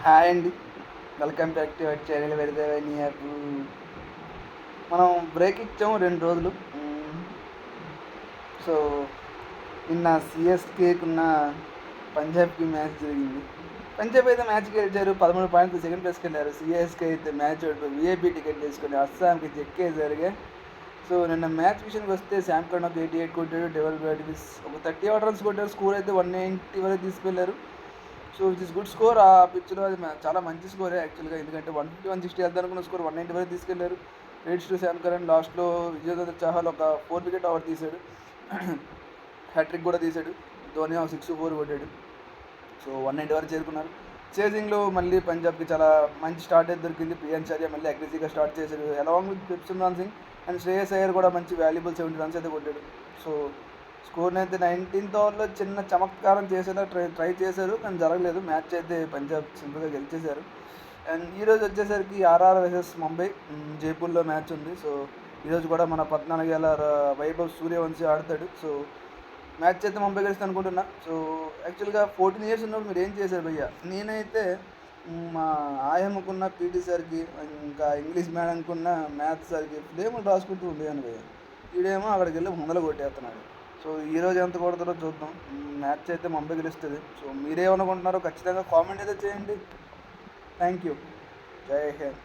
Hi అండి. Welcome back to our channel వెరదవని app. మనం బ్రేక్ ఇచ్చాము 2 రోజులు. సో నిన్న సిఎస్కేకున్న పంజాబ్కి మ్యాచ్ జరిగింది. పంజాబ్ అయితే మ్యాచ్కి గెలిచారు, 13 పాయింట్స్ సెకండ్ ప్లేస్కి వెళ్ళారు. సిఎస్కే అయితే మ్యాచ్ విఐపీ టికెట్ తీసుకొని అస్సాంకి చెక్కేసరిగా. సో నిన్న మ్యాచ్ విషయానికి వస్తే శామ్ కర్న్ ఒక 88 కొట్టాడు, డెవల్ బ్రాడ్విస్ ఒక 30 అవుట్ రన్స్ కొట్టారు. స్కోర్ అయితే 190 వరకు తీసుకెళ్లారు. So which is good score. ఆ పిచ్లో అది చాలా మంచి స్కోరే యాక్చువల్గా, ఎందుకంటే 150 160 వెళ్దాం అనుకున్న స్కోర్ 190 వరకు తీసుకెళ్లారు. Rates to Sam Curran. లాస్ట్లో విజయేంద్ర చాహల్ ఒక 4 వికెట్ ఓవర్ తీశాడు, హ్యాట్రిక్ కూడా తీశాడు. ధోని 6-4 కొట్టాడు. సో 190 వరకు చేరుకున్నారు. చేజింగ్లో మళ్ళీ పంజాబ్కి చాలా మంచి స్టార్ట్ అయితే దొరికింది. ప్రియాంచార్య మళ్ళీ అగ్రెసివ్గా స్టార్ట్ చేశాడు, along with Simran Singh and Shreyas Iyer కూడా మంచి వాల్యుబుల్ 70 రన్స్ అయితే కొట్టాడు. సో స్కోర్ని అయితే 19th ఓవర్లో చిన్న చమత్కారం చేసేలా ట్రై చేశారు, కానీ జరగలేదు. మ్యాచ్ అయితే పంజాబ్ సింపుల్గా గెలిచేశారు. అండ్ ఈరోజు వచ్చేసరికి ఆర్ఆర్ వర్సెస్ ముంబై జైపూర్లో మ్యాచ్ ఉంది. సో ఈరోజు కూడా మన 14 ఏళ్ళ వైభవ్ సూర్యవంశీ ఆడతాడు. సో మ్యాచ్ అయితే ముంబై గెలుస్తుంది అనుకుంటున్నా. సో యాక్చువల్గా 14 ఇయర్స్ ఉన్నప్పుడు మీరు ఏం చేశారు భయ్య? నేనైతే మా ఆయమ్మకున్న పీటీ సార్కి, ఇంకా ఇంగ్లీష్ మేడంకున్న మ్యాథ్స్ సార్కి ఫ్లేములు రాసుకుంటూ ఉండేవాను భయ్య. ఈడేమో అక్కడికి వెళ్ళి 100 కొట్టేస్తున్నాడు. సో ఈరోజు ఎంత కొడతారో చూద్దాం. మ్యాచ్ అయితే ముంబై గెలుస్తుంది. సో మీరేమనుకుంటున్నారో ఖచ్చితంగా కామెంట్ అయితే చేయండి. Thank you. జై హింద్.